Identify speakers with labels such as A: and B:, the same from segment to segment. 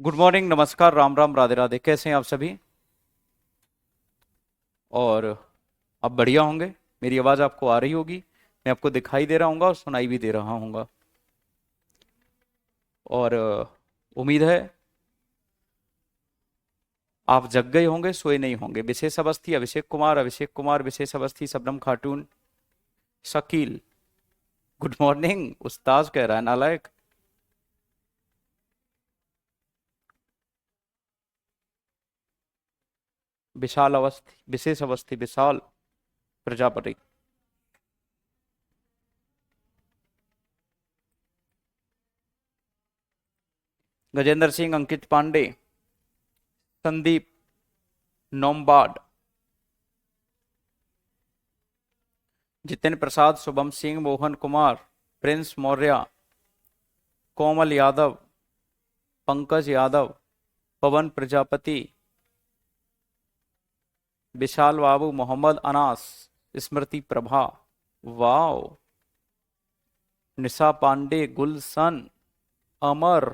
A: Good morning, नमस्कार, राम राम, राधे राधे। कैसे हैं आप सभी? और आप बढ़िया होंगे। मेरी आवाज़ आपको आ रही होगी। मैं आपको दिखाई दे रहा हूँगा और सुनाई भी दे रहा हूँगा। और उम्मीद है आप जग गए होंगे, सोए नहीं होंगे। विशेष अवस्थी अभिषेक कुमार विशेष अवस्थी शबनम खातून शकील। गुड मॉर्निंग उस्ताद कह रहा है नालायक। विशाल अवस्थी विशेष अवस्थी विशाल प्रजापति। गजेंद्र सिंह, अंकित पांडे, संदीप नोमबाड, जितेंद्र प्रसाद, शुभम सिंह, मोहन कुमार, प्रिंस मौर्य, कोमल यादव, पंकज यादव, पवन प्रजापति, विशाल बाबू, मोहम्मद अनास, स्मृति प्रभा, वाओ, निशा पांडे, गुलशन, अमर।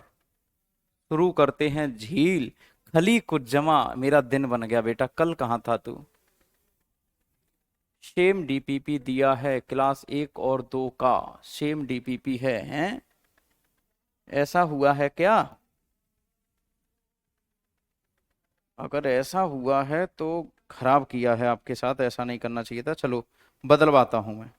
A: शुरू करते हैं झील। खली कुछ जमा, मेरा दिन बन गया बेटा, कल कहाँ था तू? सेम डीपीपी दिया है क्लास 1 और 2 का। सेम डीपीपी है हैं? ऐसा हुआ है क्या? अगर ऐसा हुआ है तो खराब किया है आपके साथ, ऐसा नहीं करना चाहिए था। चलो बदलवाता हूं मैं।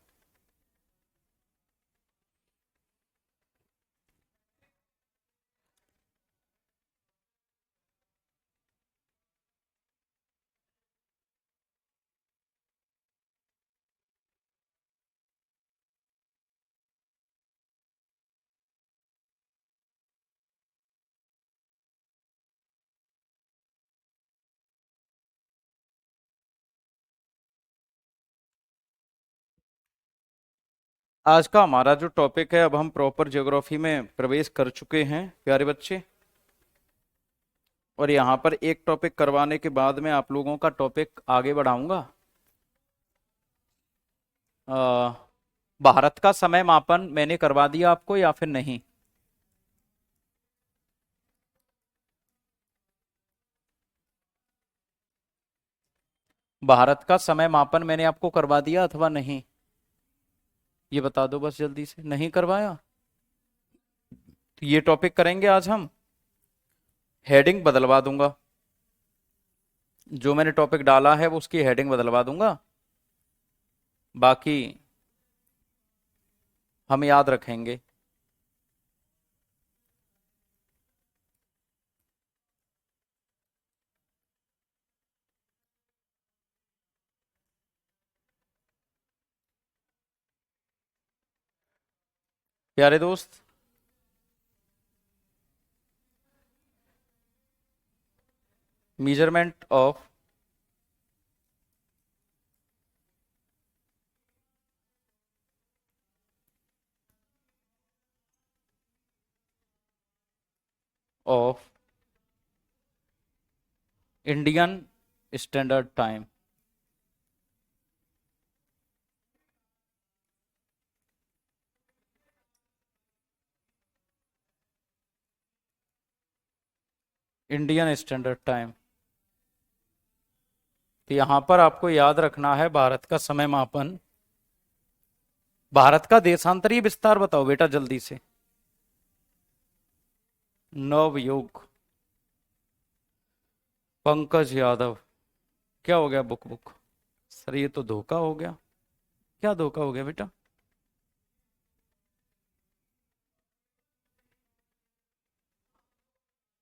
A: आज का हमारा जो टॉपिक है, अब हम प्रॉपर ज्योग्राफी में प्रवेश कर चुके हैं प्यारे बच्चे। और यहाँ पर एक टॉपिक करवाने के बाद में आप लोगों का टॉपिक आगे बढ़ाऊंगा। अ, भारत का समय मापन मैंने करवा दिया आपको या फिर नहीं? भारत का समय मापन मैंने आपको करवा दिया अथवा नहीं? ये बता दो बस जल्दी से। नहीं करवाया तो ये टॉपिक करेंगे आज हम। हेडिंग बदलवा दूंगा। जो मैंने टॉपिक डाला है वो उसकी हेडिंग बदलवा दूंगा। बाकी हम याद रखेंगे। प्यारे दोस्त, measurement of Indian Standard time. Indian Standard time. तो यहां पर आपको याद रखना है भारत का समय मापन। भारत का देशांतरीय विस्तार बताओ बेटा जल्दी से। नवयुग, पंकज यादव। क्या हो गया बुक बुक? सर ये तो धोखा हो गया। क्या धोखा हो गया बेटा?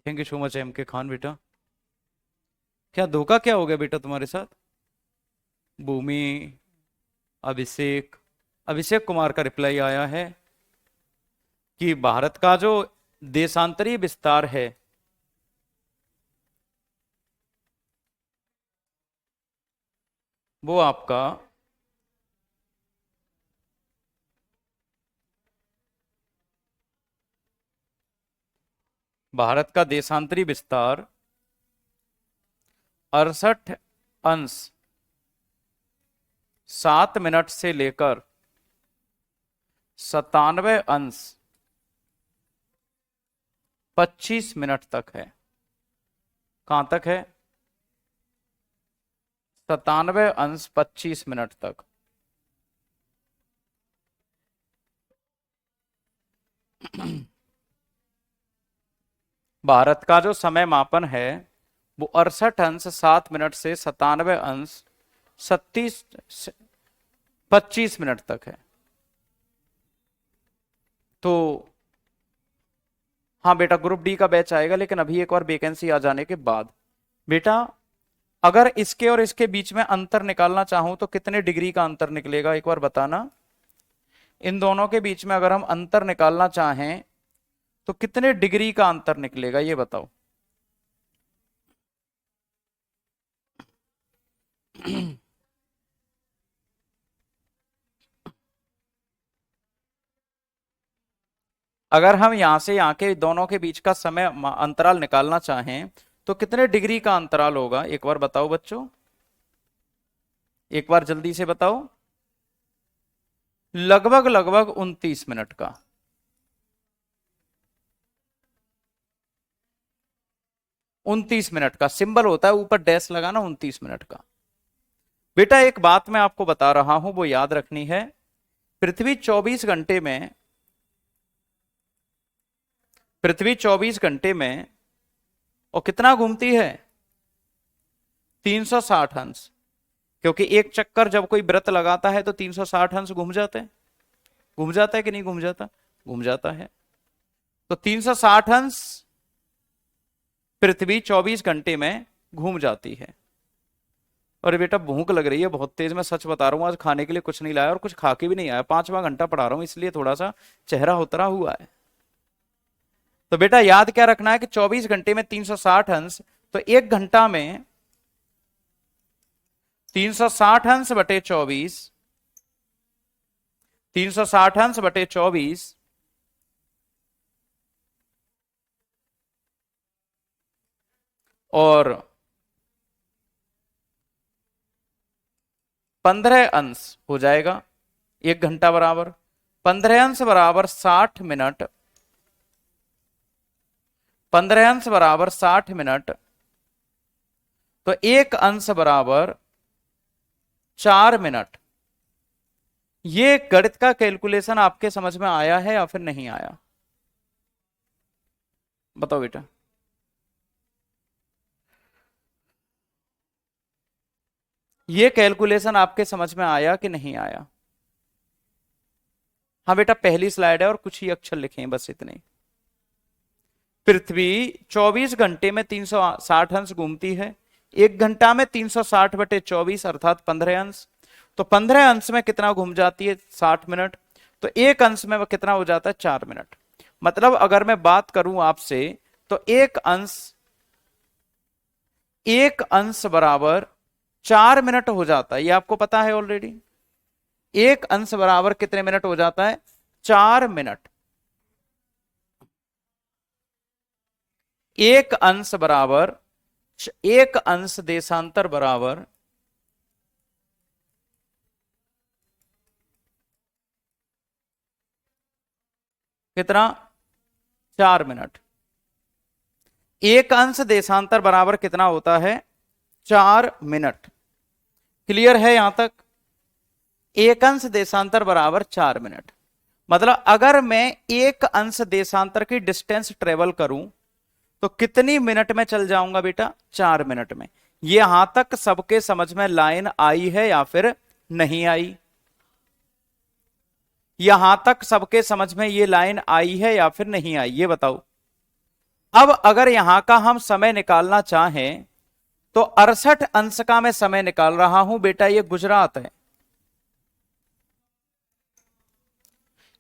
A: Thank you so much M K Khan बेटा। क्या धोखा क्या हो गया बेटा तुम्हारे साथ? भूमि, अभिषेक, अभिषेक कुमार का रिप्लाई आया है कि भारत का जो देशांतरीय विस्तार है वो आपका भारत का देशांतरी विस्तार 68 अंश 7 मिनट से लेकर 97 अंश 25 मिनट तक है। कहां तक है? 97 अंश 25 मिनट तक। भारत का जो समय मापन है वो 68 अंश 7 मिनट से 97 अंश 25 मिनट तक है। तो हाँ बेटा, ग्रुप डी का बैच आएगा, लेकिन अभी एक बार वैकेंसी आ जाने के बाद। बेटा अगर इसके और इसके बीच में अंतर निकालना चाहूं तो कितने डिग्री का अंतर निकलेगा, एक बार बताना। इन दोनों के बीच में अगर हम अंतर निकालना चाहें तो कितने डिग्री का अंतर निकलेगा, ये बताओ। अगर हम यहां से यहां के दोनों के बीच का समय अंतराल निकालना चाहें तो कितने डिग्री का अंतराल होगा, एक बार बताओ बच्चों, एक बार जल्दी से बताओ। लगभग लगभग 29 मिनट का। उनतीस मिनट का सिंबल होता है ऊपर डैश लगाना, 29 मिनट का। बेटा एक बात मैं आपको बता रहा हूं, वो याद रखनी है। पृथ्वी 24 घंटे में, पृथ्वी 24 घंटे में और कितना घूमती है? 360 अंश। क्योंकि एक चक्कर जब कोई व्रत लगाता है तो 360 अंश घूम जाते हैं। घूम जाता है कि नहीं घूम जाता? घूम जाता है। तो 360 अंश पृथ्वी 24 घंटे में घूम जाती है। और बेटा भूख लग रही है बहुत तेज, मैं सच बता रहा हूं, आज खाने के लिए कुछ नहीं लाया और कुछ खा के भी नहीं आया। 5वां घंटा पढ़ा रहा हूं इसलिए थोड़ा सा चेहरा उतरा हुआ है। तो बेटा याद क्या रखना है कि 24 घंटे में 360 अंश, तो एक घंटा में 360 अंश बटे 24, 360 अंश बटे 24 और 15 अंश हो जाएगा। एक घंटा बराबर 15 अंश बराबर 60 मिनट, 15 अंश बराबर 60 मिनट। तो एक अंश बराबर 4 मिनट। ये गणित का कैलकुलेशन आपके समझ में आया है या फिर नहीं आया, बताओ बेटा। ये कैलकुलेशन आपके समझ में आया कि नहीं आया? हाँ बेटा पहली स्लाइड है और कुछ ही अक्षर लिखे हैं, बस इतने। पृथ्वी 24 घंटे में 360 अंश घूमती है, एक घंटा में 360 बटे 24 अर्थात 15 अंश। तो 15 अंश में कितना घूम जाती है? 60 मिनट। तो एक अंश में कितना हो जाता है? 4 मिनट। मतलब अगर मैं बात करूं आपसे तो एक अंश बराबर 4 मिनट हो जाता है, ये आपको पता है ऑलरेडी। एक अंश बराबर कितने मिनट हो जाता है? 4 मिनट। एक अंश बराबर, एक अंश देशांतर बराबर कितना? 4 मिनट। एक अंश देशांतर बराबर कितना होता है? 4 मिनट। क्लियर है यहां तक? एक अंश देशांतर बराबर 4 मिनट। मतलब अगर मैं एक अंश देशांतर की डिस्टेंस ट्रेवल करूं तो कितनी मिनट में चल जाऊंगा बेटा? 4 मिनट में। यहां तक सबके समझ में लाइन आई है या फिर नहीं आई? यहां तक सबके समझ में ये लाइन आई है या फिर नहीं आई, ये बताओ। अब अगर यहां का हम समय निकालना चाहें तो 68 अंश का मैं समय निकाल रहा हूं बेटा, ये गुजरात है,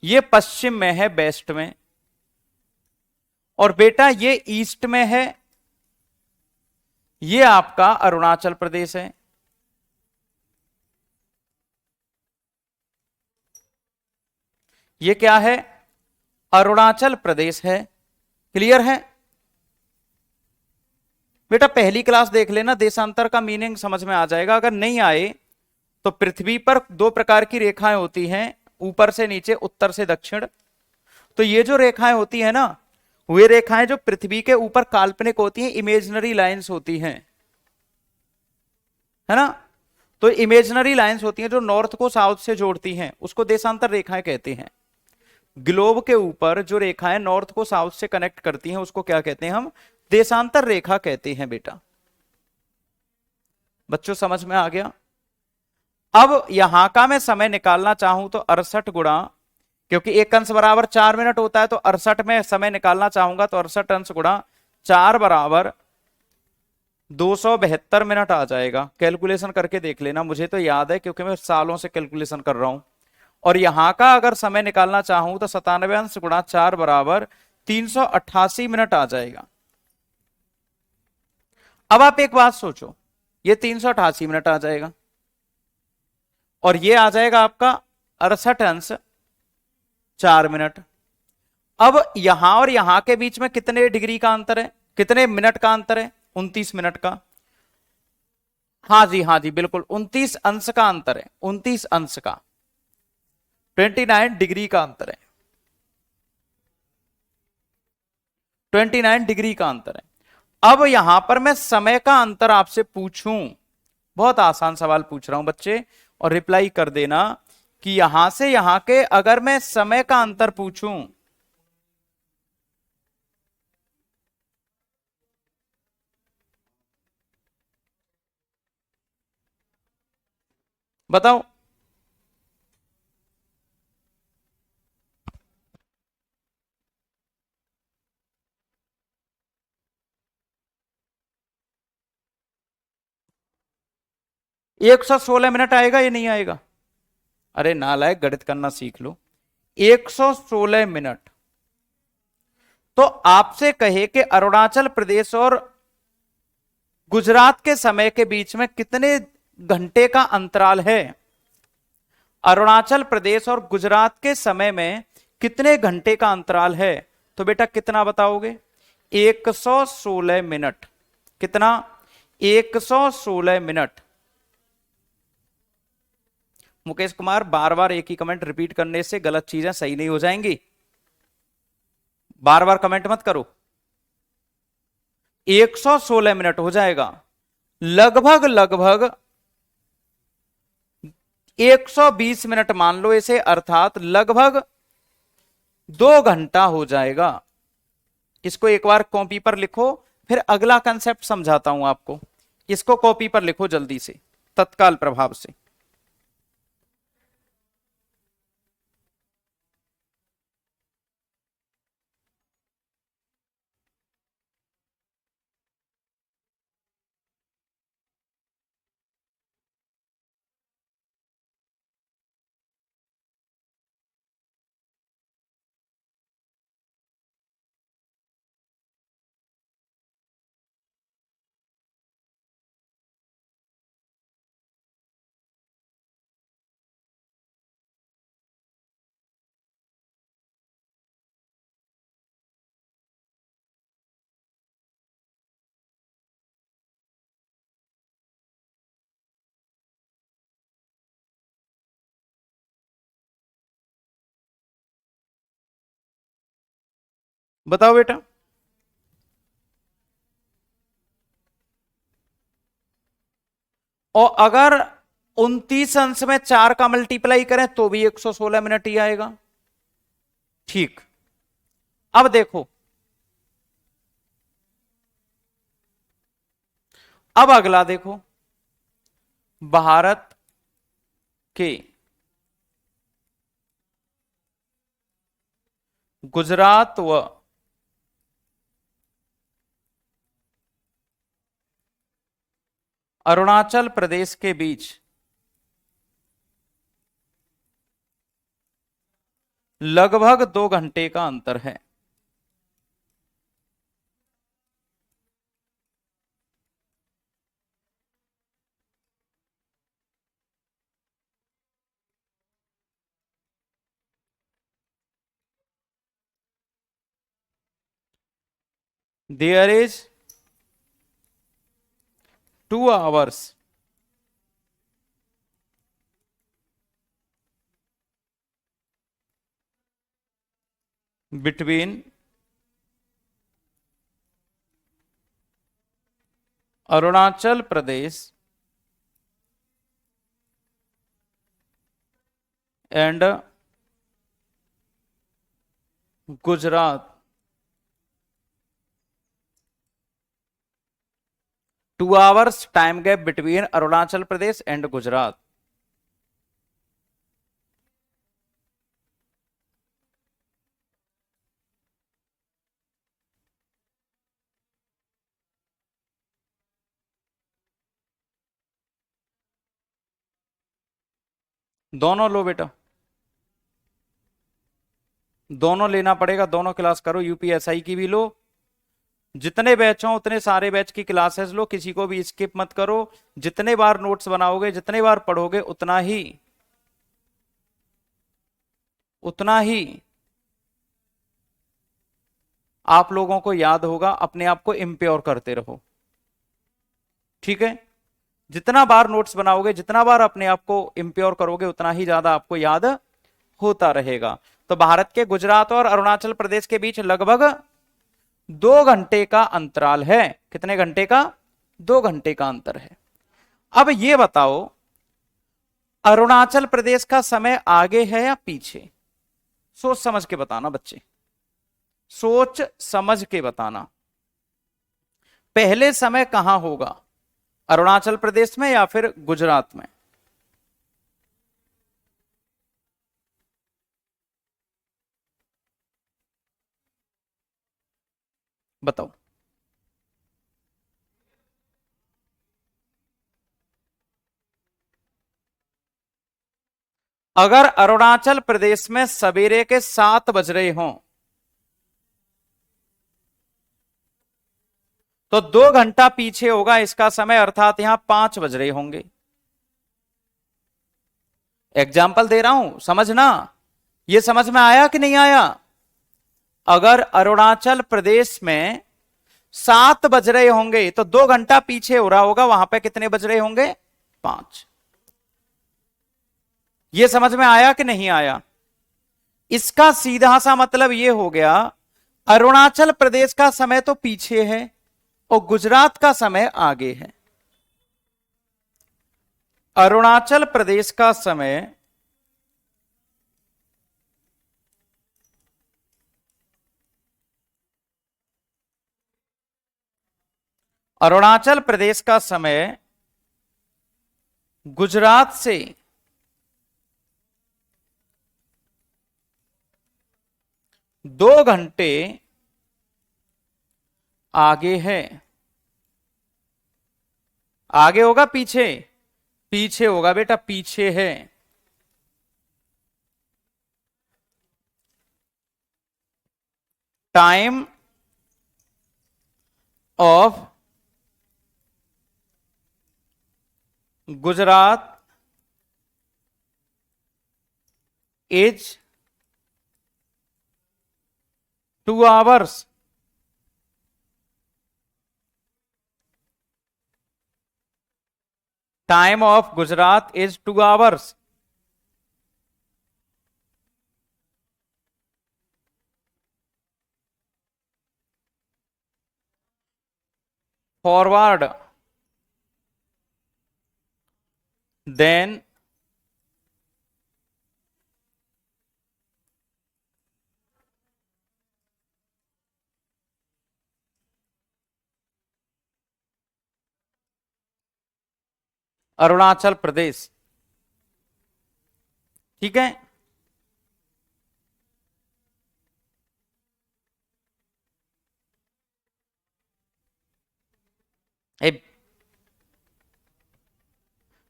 A: ये पश्चिम में है, वेस्ट में, और बेटा ये ईस्ट में है, ये आपका अरुणाचल प्रदेश है। ये क्या है? अरुणाचल प्रदेश है। क्लियर है बेटा? पहली क्लास देख लेना, देशांतर का मीनिंग समझ में आ जाएगा। अगर नहीं आए तो पृथ्वी पर दो प्रकार की रेखाएं होती हैं, ऊपर से नीचे, उत्तर से दक्षिण। तो ये जो रेखाएं होती है ना, वे रेखाएं जो पृथ्वी के ऊपर काल्पनिक होती हैं, इमेजिनरी लाइंस होती हैं, है ना। तो इमेजिनरी लाइंस होती हैं जो नॉर्थ को साउथ से जोड़ती हैं, उसको देशांतर रेखाएं कहते हैं। ग्लोब के ऊपर जो रेखाएं नॉर्थ को साउथ से कनेक्ट करती हैं उसको क्या कहते हैं हम, देशांतर रेखा कहते हैं बेटा। बच्चों समझ में आ गया। अब यहां का मैं समय निकालना चाहूं तो 68 गुणा, क्योंकि एक अंश बराबर 4 मिनट होता है, तो 68 में समय निकालना चाहूंगा तो 68 अंश गुणा 4 बराबर 272 मिनट आ जाएगा। कैलकुलेशन करके देख लेना, मुझे तो याद है क्योंकि मैं सालों से कैलकुलेशन कर रहा हूं। और यहां का अगर समय निकालना चाहूं तो 97 अंश गुणा 4 बराबर 388 मिनट आ जाएगा। अब आप एक बात सोचो, ये 388 मिनट आ जाएगा और ये आ जाएगा आपका 68 अंश 4 मिनट। अब यहां और यहां के बीच में कितने डिग्री का अंतर है, कितने मिनट का अंतर है, 29 मिनट का। हाँ जी बिल्कुल 29 अंश का अंतर है, 29 अंश का, 29 डिग्री का अंतर है, 29 डिग्री का अंतर है। अब यहां पर मैं समय का अंतर आपसे पूछूं, बहुत आसान सवाल पूछ रहा हूं बच्चे, और रिप्लाई कर देना कि यहां से यहां के अगर मैं समय का अंतर पूछूं, बताओ। 116 मिनट आएगा या नहीं आएगा? अरे नालायक, गणित करना सीख लो। 116 मिनट। तो आपसे कहे कि अरुणाचल प्रदेश और गुजरात के समय के बीच में कितने घंटे का अंतराल है, अरुणाचल प्रदेश और गुजरात के समय में कितने घंटे का अंतराल है, तो बेटा कितना बताओगे? 116 मिनट। कितना? 116 मिनट। मुकेश कुमार, बार बार एक ही कमेंट रिपीट करने से गलत चीजें सही नहीं हो जाएंगी, बार बार कमेंट मत करो। 116 मिनट हो जाएगा, लगभग लगभग 120 मिनट मान लो इसे, अर्थात लगभग 2 घंटा हो जाएगा। इसको एक बार कॉपी पर लिखो, फिर अगला कंसेप्ट समझाता हूं आपको। इसको कॉपी पर लिखो जल्दी से, तत्काल प्रभाव से। बताओ बेटा। और अगर 29 अंश में 4 का मल्टीप्लाई करें तो भी 116 मिनट ही आएगा। ठीक, अब देखो, अब अगला देखो, भारत के गुजरात व अरुणाचल प्रदेश के बीच लगभग 2 घंटे का अंतर है। There is 2 hours between Arunachal Pradesh and Gujarat, 2 hours time gap between Arunachal Pradesh and Gujarat. दोनों लो बेटा, दोनों लेना पड़ेगा, दोनों क्लास करो, यूपीएसआई की भी लो, जितने बैच हो उतने सारे बैच की क्लासेस लो, किसी को भी स्किप मत करो। जितने बार नोट्स बनाओगे, जितने बार पढ़ोगे, उतना ही आप लोगों को याद होगा। अपने आप को इम्प्योर करते रहो, ठीक है। जितना बार नोट्स बनाओगे, जितना बार अपने आप को इम्प्योर करोगे, उतना ही ज्यादा आपको याद होता रहेगा। तो भारत के गुजरात और अरुणाचल प्रदेश के बीच लगभग 2 घंटे का अंतराल है। कितने घंटे का? 2 घंटे का अंतर है। अब ये बताओ, अरुणाचल प्रदेश का समय आगे है या पीछे? सोच समझ के बताना बच्चे, सोच समझ के बताना। पहले समय कहां होगा, अरुणाचल प्रदेश में या फिर गुजरात में? बताओ। अगर अरुणाचल प्रदेश में सवेरे के 7 बज रहे हों तो 2 घंटा पीछे होगा इसका समय, अर्थात यहां 5 बज रहे होंगे। एग्जाम्पल दे रहा हूं, समझना। यह समझ में आया कि नहीं आया? अगर अरुणाचल प्रदेश में 7 बज रहे होंगे तो 2 घंटा पीछे हो रहा होगा, वहां पे कितने बज रहे होंगे? 5। यह समझ में आया कि नहीं आया? इसका सीधा सा मतलब यह हो गया, अरुणाचल प्रदेश का समय तो पीछे है और गुजरात का समय आगे है। अरुणाचल प्रदेश का समय गुजरात से 2 घंटे आगे है। आगे होगा पीछे? पीछे होगा बेटा, पीछे है। Time of Gujarat is 2 hours. Time of Gujarat is 2 hours. Forward then Arunachal Pradesh, ठीक है।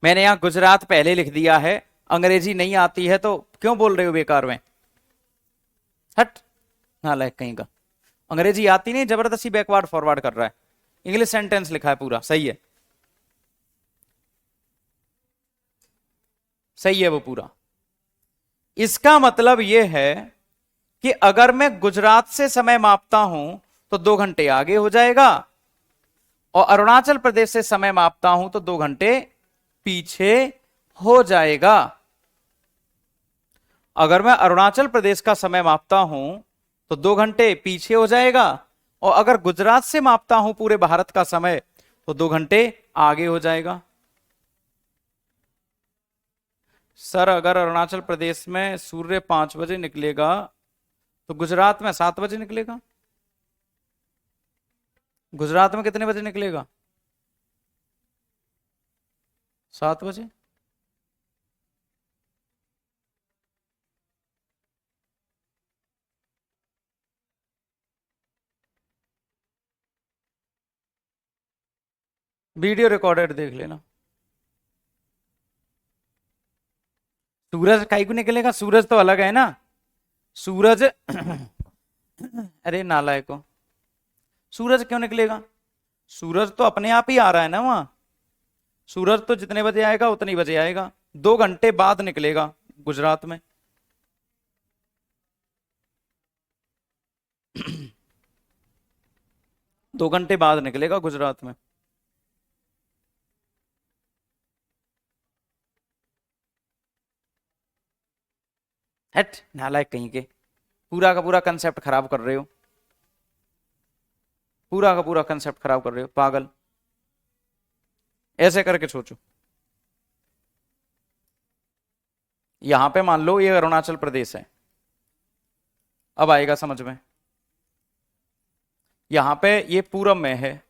A: मैंने यहां गुजरात पहले लिख दिया है, अंग्रेजी नहीं आती है तो क्यों बोल रहे हो बेकार में? हट, नालायक कहीं का। अंग्रेजी आती नहीं, जबरदस्ती बैकवर्ड फॉरवर्ड कर रहा है। इंग्लिश सेंटेंस लिखा है पूरा, सही है, सही है वो पूरा। इसका मतलब यह है कि अगर मैं गुजरात से समय मापता हूं तो 2 घंटे आगे हो जाएगा, और अरुणाचल प्रदेश से समय मापता हूं तो 2 घंटे पीछे हो जाएगा। अगर मैं अरुणाचल प्रदेश का समय मापता हूं तो 2 घंटे पीछे हो जाएगा, और अगर गुजरात से मापता हूं पूरे भारत का समय तो 2 घंटे आगे हो जाएगा। सर अगर अरुणाचल प्रदेश में सूर्य 5 बजे निकलेगा तो गुजरात में 7 बजे निकलेगा। गुजरात में कितने बजे निकलेगा? 7 बजे। वीडियो रिकॉर्डेड देख लेना। सूरज काहे को निकलेगा? सूरज तो अलग है ना। सूरज अरे नालायको, सूरज क्यों निकलेगा? सूरज तो अपने आप ही आ रहा है ना वहां। सूरज तो जितने बजे आएगा उतनी बजे आएगा, 2 घंटे बाद निकलेगा गुजरात में। दो घंटे बाद निकलेगा गुजरात में। हट नालायक कहीं के, पूरा का पूरा कंसेप्ट खराब कर रहे हो। पूरा का पूरा कंसेप्ट खराब कर रहे हो पागल। ऐसे करके सोचो। यहां पे मान लो ये अरुणाचल प्रदेश है, अब आएगा समझ में। यहां पे ये पूरब में है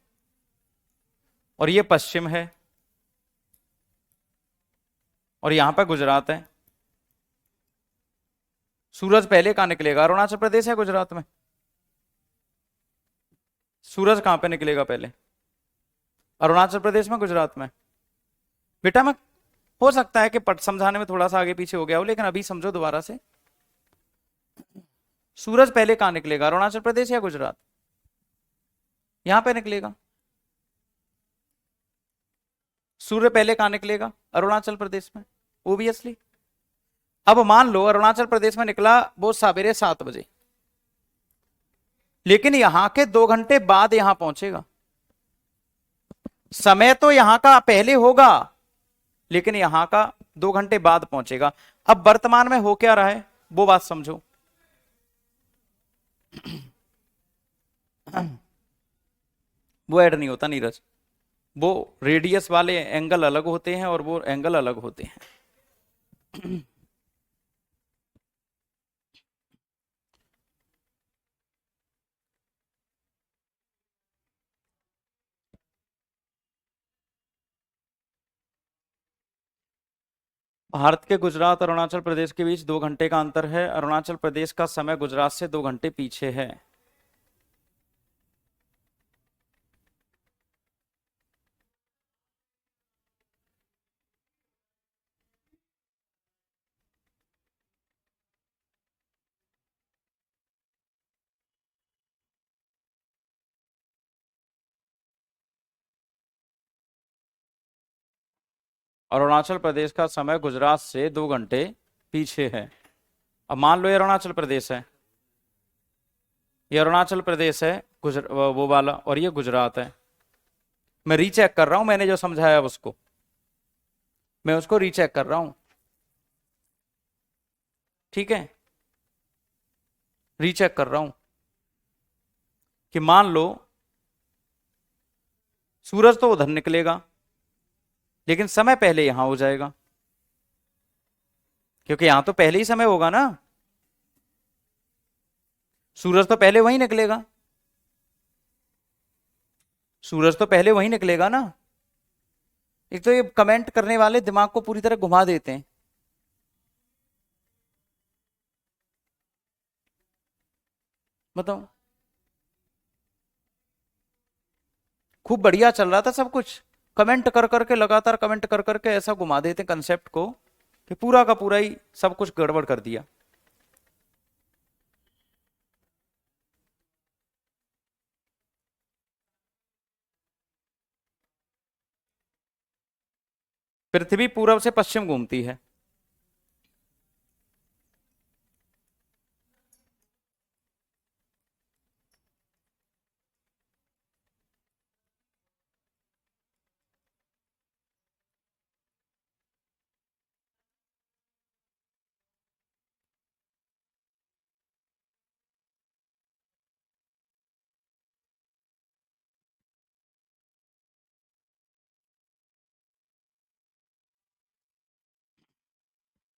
A: और ये पश्चिम है और यहां पे गुजरात है। सूरज पहले कहां निकलेगा? अरुणाचल प्रदेश है गुजरात में? सूरज कहां पे निकलेगा पहले? अरुणाचल प्रदेश में गुजरात में? बेटा मैं, हो सकता है कि पट समझाने में थोड़ा सा आगे पीछे हो गया हो, लेकिन अभी समझो दोबारा से। सूरज पहले कहां निकलेगा? अरुणाचल प्रदेश या गुजरात? यहां पे निकलेगा। सूर्य पहले कहां निकलेगा? अरुणाचल प्रदेश में, ओबियसली। अब मान लो अरुणाचल प्रदेश में निकला वो सवेरे 7 बजे, लेकिन यहां के 2 घंटे बाद यहां पहुंचेगा। समय तो यहां का पहले होगा, लेकिन यहां का 2 घंटे बाद पहुंचेगा। अब वर्तमान में हो क्या रहा है वो बात समझो। वो ऐड नहीं होता नीरज, वो रेडियस वाले एंगल अलग होते हैं और वो एंगल अलग होते हैं। भारत के गुजरात अरुणाचल प्रदेश के बीच 2 घंटे का अंतर है। अरुणाचल प्रदेश का समय गुजरात से 2 घंटे पीछे है। अरुणाचल प्रदेश का समय गुजरात से 2 घंटे पीछे है। अब मान लो ये अरुणाचल प्रदेश है, ये अरुणाचल प्रदेश है वो वाला, और ये गुजरात है। मैं रीचेक कर रहा हूं, मैंने जो समझाया उसको मैं उसको रीचेक कर रहा हूं। ठीक है, रीचेक कर रहा हूं कि मान लो सूरज तो उधर निकलेगा, लेकिन समय पहले यहां हो जाएगा, क्योंकि यहां तो पहले ही समय होगा ना। सूरज तो पहले वहीं निकलेगा, सूरज तो पहले वहीं निकलेगा ना। एक तो ये कमेंट करने वाले दिमाग को पूरी तरह घुमा देते हैं। बताओ, खूब बढ़िया चल रहा था सब कुछ, कमेंट कर करके, लगातार कमेंट कर करके ऐसा घुमा देते कंसेप्ट को कि पूरा का पूरा ही सब कुछ गड़बड़ कर दिया। पृथ्वी पूरब से पश्चिम घूमती है।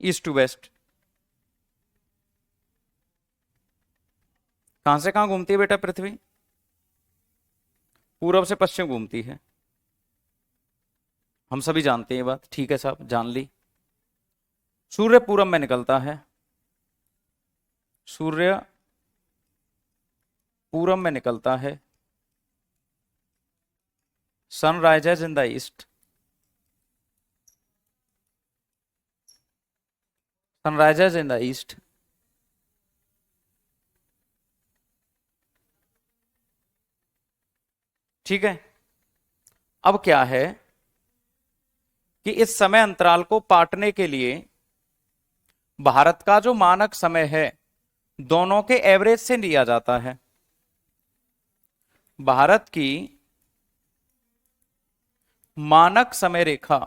A: East to west. कहां से कहां घूमती है बेटा पृथ्वी? पूरब से पश्चिम घूमती है। हम सभी जानते हैं ये बात, ठीक है साहब, जान ली। सूर्य पूरब में निकलता है, सूर्य पूरब में निकलता है। Sun rises in the east, sun rises in the east. ठीक है। अब क्या है कि इस समय अंतराल को पाटने के लिए भारत का जो मानक समय है दोनों के एवरेज से लिया जाता है। भारत की मानक समय रेखा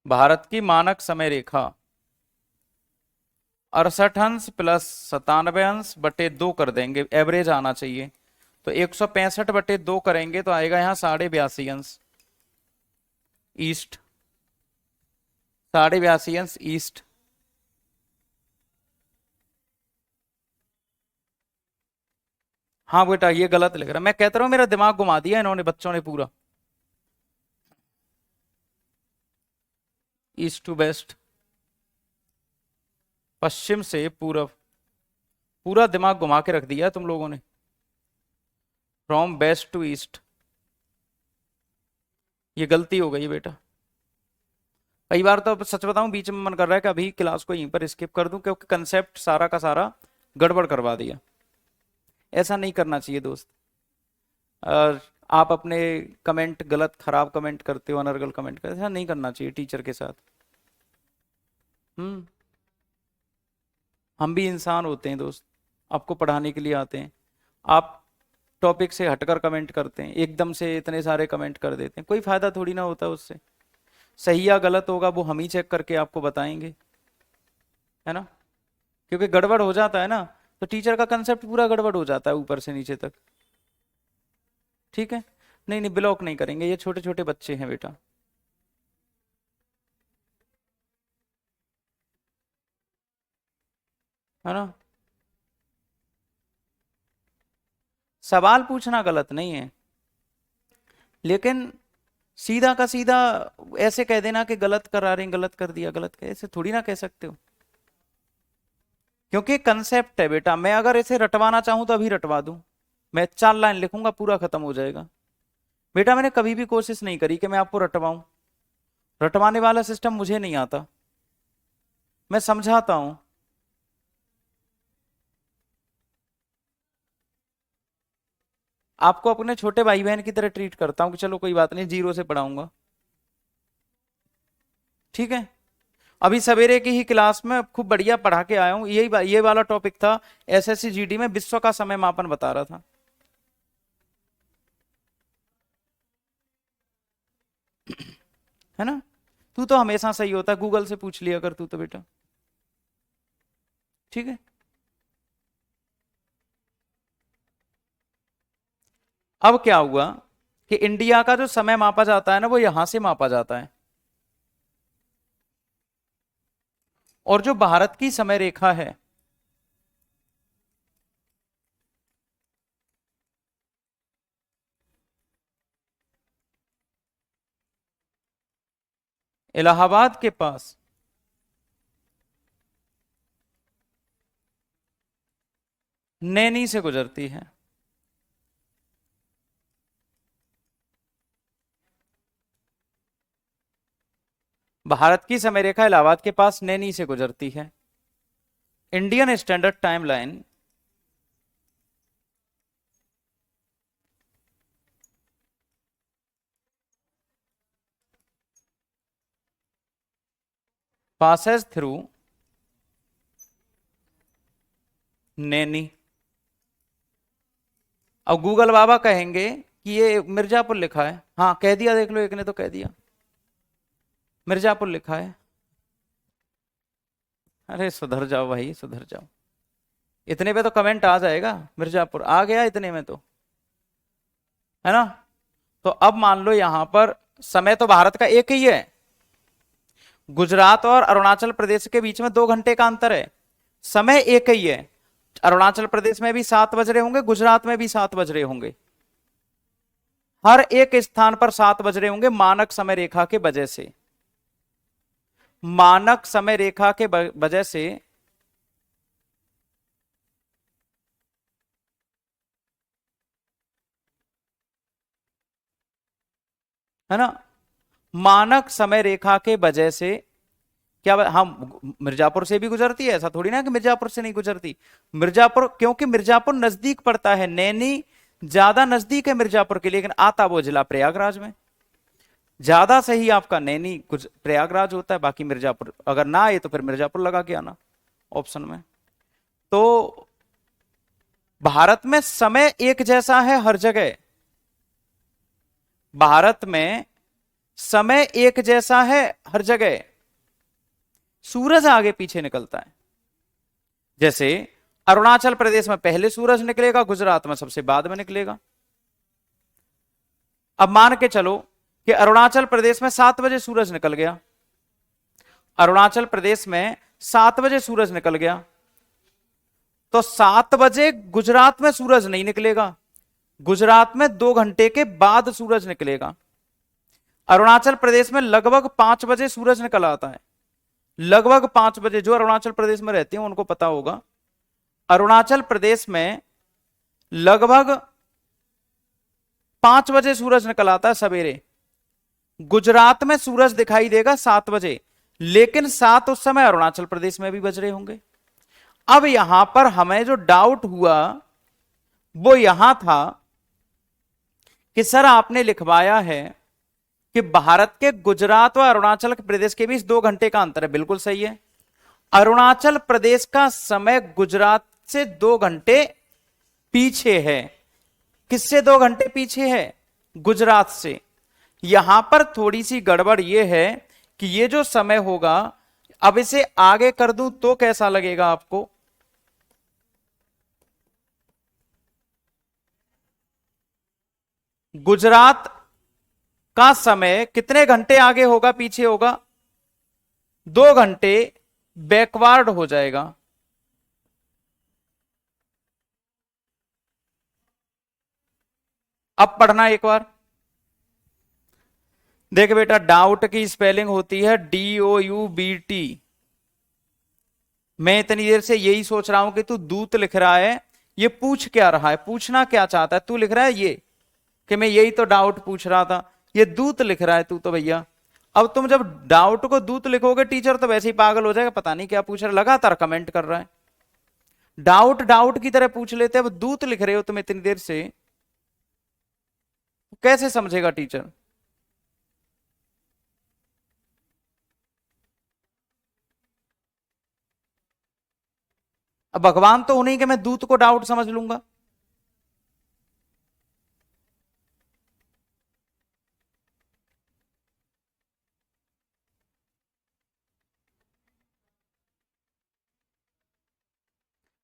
A: भारत की मानक समय रेखा 68 अंश प्लस 97 अंश बटे 2 कर देंगे, एवरेज आना चाहिए। तो 165 बटे 2 करेंगे तो आएगा यहां 82.5 अंश ईस्ट, 82.5 अंश ईस्ट। हाँ बेटा ये गलत लिख रहा, मैं कहता रहा हूं मेरा दिमाग घुमा दिया इन्होंने, बच्चों ने पूरा। ईस्ट टू वेस्ट, पश्चिम से पूरब, पूरा दिमाग घुमा के रख दिया तुम लोगों ने। फ्रॉम वेस्ट टू ईस्ट, ये गलती हो गई बेटा। कई बार तो सच बताऊं बीच में मन कर रहा है कि अभी क्लास को यहीं पर स्किप कर दूं, क्योंकि कंसेप्ट सारा का सारा गड़बड़ करवा दिया। ऐसा नहीं करना चाहिए दोस्त। और आप अपने कमेंट गलत खराब कमेंट करते हो, अनर्गल कमेंट करते हो, ऐसा नहीं करना चाहिए टीचर के साथ। हम्म, हम भी इंसान होते हैं दोस्त, आपको पढ़ाने के लिए आते हैं। आप टॉपिक से हटकर कमेंट करते हैं, एकदम से इतने सारे कमेंट कर देते हैं, कोई फायदा थोड़ी ना होता उससे। सही या गलत होगा वो हम ही चेक करके आपको बताएंगे, है ना। क्योंकि गड़बड़ हो जाता है ना तो टीचर का कंसेप्ट पूरा गड़बड़ हो जाता है ऊपर से नीचे तक। ठीक है, नहीं नहीं ब्लॉक नहीं करेंगे, ये छोटे छोटे बच्चे हैं बेटा। है ना, सवाल पूछना गलत नहीं है, लेकिन सीधा का सीधा ऐसे कह देना कि गलत करा रहे हैं, गलत कर दिया, गलत कह, ऐसे थोड़ी ना कह सकते हो। क्योंकि कंसेप्ट है बेटा, मैं अगर इसे रटवाना चाहूं तो अभी रटवा दूं, मैं 4 लाइन लिखूंगा पूरा खत्म हो जाएगा। बेटा मैंने कभी भी कोशिश नहीं करी कि मैं आपको रटवाऊं, रटवाने वाला सिस्टम मुझे नहीं आता, मैं समझाता हूं। आपको अपने छोटे भाई बहन की तरह ट्रीट करता हूं कि चलो कोई बात नहीं, जीरो से पढ़ाऊंगा। ठीक है, अभी सवेरे की ही क्लास में खूब बढ़िया पढ़ा के आया हूं, ये वाला टॉपिक था, एसएससी जीडी में विश्व का समय मापन बता रहा था। है ना, तू तो हमेशा सही होता है, गूगल से पूछ लिया कर तू तो बेटा। ठीक है, अब क्या हुआ कि इंडिया का जो समय मापा जाता है ना वो यहां से मापा जाता है, और जो भारत की समय रेखा है इलाहाबाद के पास नैनी से गुजरती है। भारत की समय रेखा इलाहाबाद के पास नैनी से गुजरती है। Indian Standard time line passes through Naini. अब गूगल बाबा कहेंगे कि ये मिर्जापुर लिखा है, हाँ कह दिया, देख लो एक ने तो कह दिया मिर्जापुर लिखा है। अरे सुधर जाओ भाई सुधर जाओ। इतने पे तो कमेंट आ जाएगा, मिर्जापुर आ गया इतने में तो, है ना। तो अब मान लो यहां पर समय तो भारत का एक ही है, गुजरात और अरुणाचल प्रदेश के बीच में 2 घंटे का अंतर है, समय एक ही है। अरुणाचल प्रदेश में भी 7 बज रहे होंगे, गुजरात में भी 7 बज रहे होंगे, हर एक स्थान पर 7 बज रहे होंगे मानक समय रेखा के वजह से, मानक समय रेखा के वजह से। है ना, मानक समय रेखा के वजह से क्या हम मिर्जापुर से भी गुजरती है, ऐसा थोड़ी ना कि मिर्जापुर से नहीं गुजरती। मिर्जापुर, क्योंकि मिर्जापुर नजदीक पड़ता है, नैनी ज्यादा नजदीक है मिर्जापुर के, लेकिन आता वो जिला प्रयागराज में, ज्यादा सही आपका नैनी प्रयागराज होता है, बाकी मिर्जापुर। अगर ना आए तो फिर मिर्जापुर लगा के आना ऑप्शन में। तो भारत में समय एक जैसा है हर जगह, भारत में समय एक जैसा है हर जगह, सूरज आगे पीछे निकलता है। जैसे अरुणाचल प्रदेश में पहले सूरज निकलेगा, गुजरात में सबसे बाद में निकलेगा। अब मान के चलो कि अरुणाचल प्रदेश में 7 बजे सूरज निकल गया, अरुणाचल प्रदेश में 7 बजे सूरज निकल गया, तो 7 बजे गुजरात में सूरज नहीं निकलेगा, गुजरात में 2 घंटे के बाद सूरज निकलेगा। अरुणाचल प्रदेश में लगभग 5 बजे सूरज निकल आता है, लगभग 5 बजे। जो अरुणाचल प्रदेश में रहते हैं उनको पता होगा, अरुणाचल प्रदेश में लगभग 5 बजे सूरज निकल आता है सवेरे। गुजरात में सूरज दिखाई देगा 7 बजे, लेकिन 7 उस समय अरुणाचल प्रदेश में भी बज रहे होंगे। अब यहां पर हमें जो डाउट हुआ वो यहां था कि सर आपने लिखवाया है कि भारत के गुजरात व अरुणाचल प्रदेश के बीच 2 घंटे का अंतर है, बिल्कुल सही है। अरुणाचल प्रदेश का समय गुजरात से 2 घंटे पीछे है। किससे 2 घंटे पीछे है? गुजरात से। यहां पर थोड़ी सी गड़बड़ यह है कि ये जो समय होगा, अब इसे आगे कर दूं तो कैसा लगेगा आपको? गुजरात का समय कितने घंटे आगे होगा पीछे होगा? 2 घंटे बैकवर्ड हो जाएगा। अब पढ़ना एक बार, देख बेटा, डाउट की स्पेलिंग होती है DOUBT। मैं इतनी देर से यही सोच रहा हूं कि तू दूत लिख रहा है, ये पूछ क्या रहा है, पूछना क्या चाहता है? तू लिख रहा है ये कि मैं यही तो डाउट पूछ रहा था, ये दूत लिख रहा है तू तो भैया। अब तुम जब डाउट को दूत लिखोगे, टीचर तो वैसे ही पागल हो जाएगा, पता नहीं क्या पूछ रहा है, लगातार कमेंट कर रहा है। डाउट डाउट की तरह पूछ लेते, अब दूत लिख रहे हो तुम इतनी देर से, कैसे समझेगा टीचर? अब भगवान तो उन्हीं के, मैं दूत को डाउट समझ लूंगा?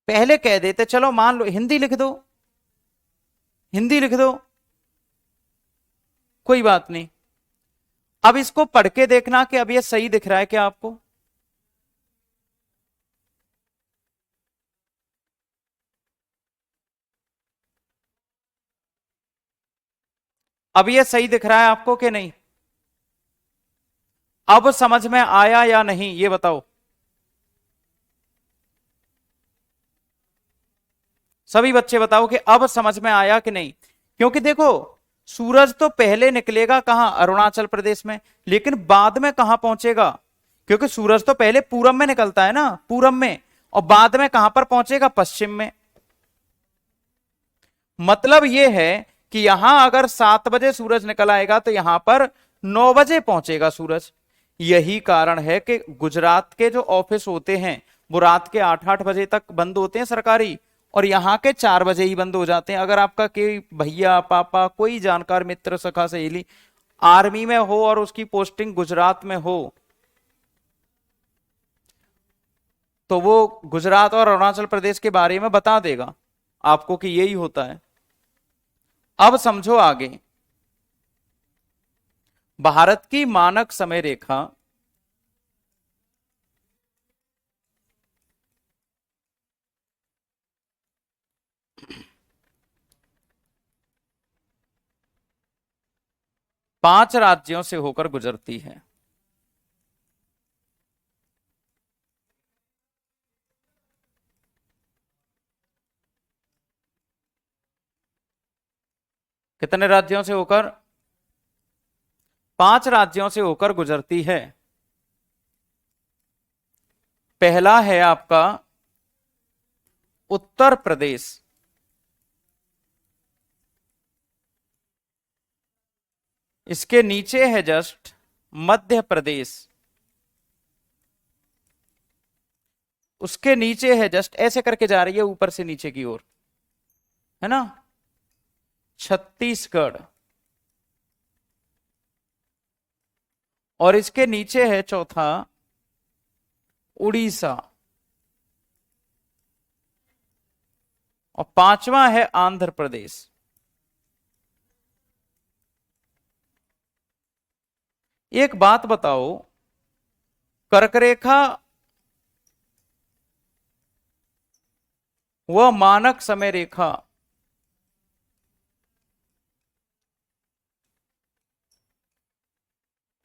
A: पहले कह देते, चलो मान लो हिंदी लिख दो, हिंदी लिख दो, कोई बात नहीं। अब इसको पढ़ के देखना कि अब ये सही दिख रहा है क्या आपको? अब ये सही दिख रहा है आपको कि नहीं? अब समझ में आया या नहीं ये बताओ, सभी बच्चे बताओ कि अब समझ में आया कि नहीं। क्योंकि देखो, सूरज तो पहले निकलेगा कहां? अरुणाचल प्रदेश में, लेकिन बाद में कहां पहुंचेगा? क्योंकि सूरज तो पहले पूरब में निकलता है ना, पूरब में, और बाद में कहां पर पहुंचेगा? पश्चिम में। मतलब यह है कि यहां अगर 7 बजे सूरज निकल आएगा तो यहां पर 9 बजे पहुंचेगा सूरज। यही कारण है कि गुजरात के जो ऑफिस होते हैं वो रात के 8-8 बजे तक बंद होते हैं सरकारी, और यहाँ के 4 बजे ही बंद हो जाते हैं। अगर आपका कोई भैया पापा कोई जानकार मित्र सखा सहेली आर्मी में हो और उसकी पोस्टिंग गुजरात में हो, तो वो गुजरात और अरुणाचल प्रदेश के बारे में बता देगा आपको कि यही होता है। अब समझो आगे, भारत की मानक समय रेखा पांच राज्यों से होकर गुजरती है। कितने राज्यों से होकर? पांच राज्यों से होकर गुजरती है। पहला है आपका उत्तर प्रदेश, इसके नीचे है जस्ट मध्य प्रदेश, उसके नीचे है जस्ट ऐसे करके जा रही है ऊपर से नीचे की ओर, है ना, छत्तीसगढ़, और इसके नीचे है चौथा उड़ीसा, और पांचवा है आंध्र प्रदेश। एक बात बताओ, कर्क रेखा वह मानक समय रेखा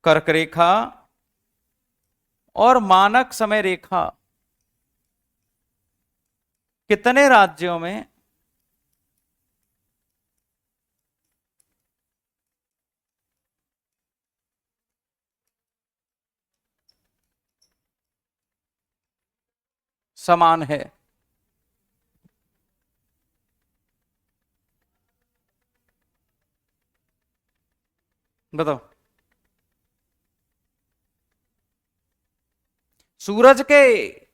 A: कर्क रेखा और मानक समय रेखा कितने राज्यों में समान है? बताओ। सूरज के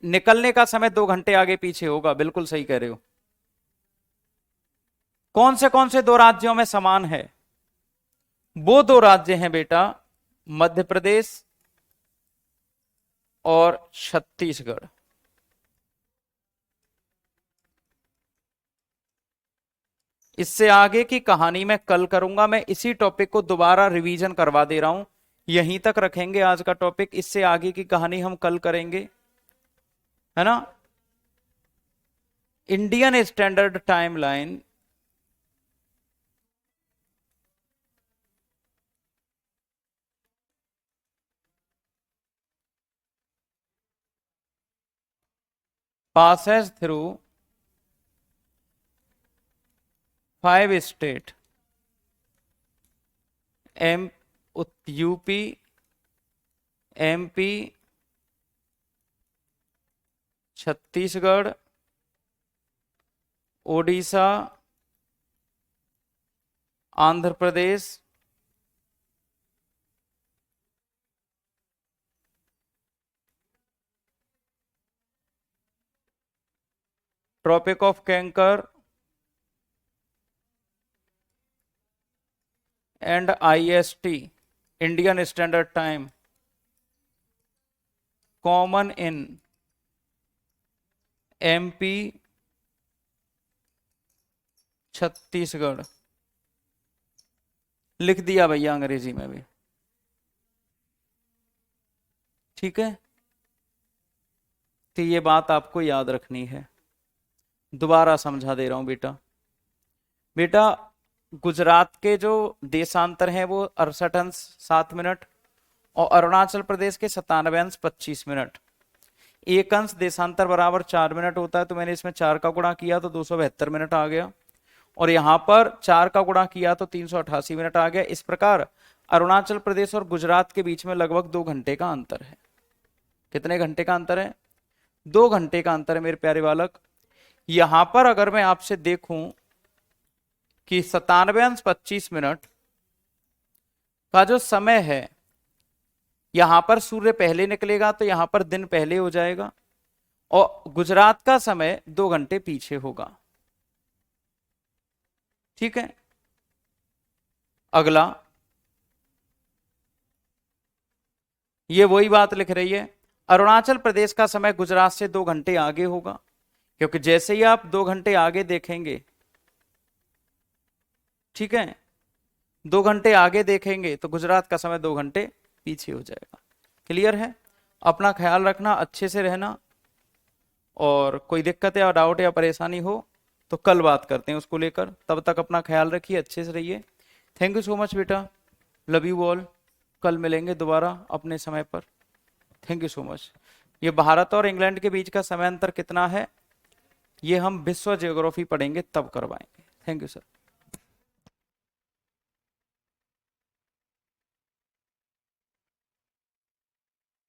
A: निकलने का समय 2 घंटे आगे पीछे होगा, बिल्कुल सही कह रहे हो। कौन से दो राज्यों में समान है? वो दो राज्य हैं बेटा, मध्य प्रदेश और छत्तीसगढ़। इससे आगे की कहानी मैं कल करूंगा, मैं इसी टॉपिक को दोबारा रिवीजन करवा दे रहा हूं। यहीं तक रखेंगे आज का टॉपिक, इससे आगे की कहानी हम कल करेंगे, है ना। Indian Standard Timeline passes through 5 state, M UP, MP, Chhattisgarh, Odisha, Andhra Pradesh, Tropic of Cancer and IST, Indian Standard Time, common in MP, Chhattisgarh. लिख दिया भैया अंग्रेजी में भी, ठीक है। तो ये बात आपको याद रखनी है, दोबारा समझा दे रहा हूं बेटा। बेटा गुजरात के जो देशांतर हैं वो 68 अंश 7 मिनट, और अरुणाचल प्रदेश के 97 अंश 25 मिनट। एक अंश देशांतर बराबर 4 मिनट होता है, तो मैंने इसमें 4 का गुणा किया तो 272 मिनट आ गया, और यहां पर 4 का गुणा किया तो 388 मिनट आ गया। इस प्रकार अरुणाचल प्रदेश और गुजरात के बीच में लगभग 2 घंटे का अंतर है। कितने घंटे का अंतर है? 2 घंटे का अंतर है मेरे प्यारे बालक। यहां पर अगर मैं आपसे देखूं कि 97 अंश 25 मिनट का जो समय है, यहां पर सूर्य पहले निकलेगा तो यहां पर दिन पहले हो जाएगा, और गुजरात का समय 2 घंटे पीछे होगा, ठीक है। अगला, ये वही बात लिख रही है, अरुणाचल प्रदेश का समय गुजरात से 2 घंटे आगे होगा, क्योंकि जैसे ही आप 2 घंटे आगे देखेंगे, ठीक है, 2 घंटे आगे देखेंगे तो गुजरात का समय 2 घंटे पीछे हो जाएगा। क्लियर है? अपना ख्याल रखना, अच्छे से रहना, और कोई दिक्कत या डाउट या परेशानी हो तो कल बात करते हैं उसको लेकर। तब तक अपना ख्याल रखिए, अच्छे से रहिए। थैंक यू सो मच बेटा, लव यू ऑल। कल मिलेंगे दोबारा अपने समय पर। Thank you so much. ये भारत और इंग्लैंड के बीच का समय अंतर कितना है, ये हम विश्व ज्योग्राफी पढ़ेंगे तब करवाएंगे। Thank you sir.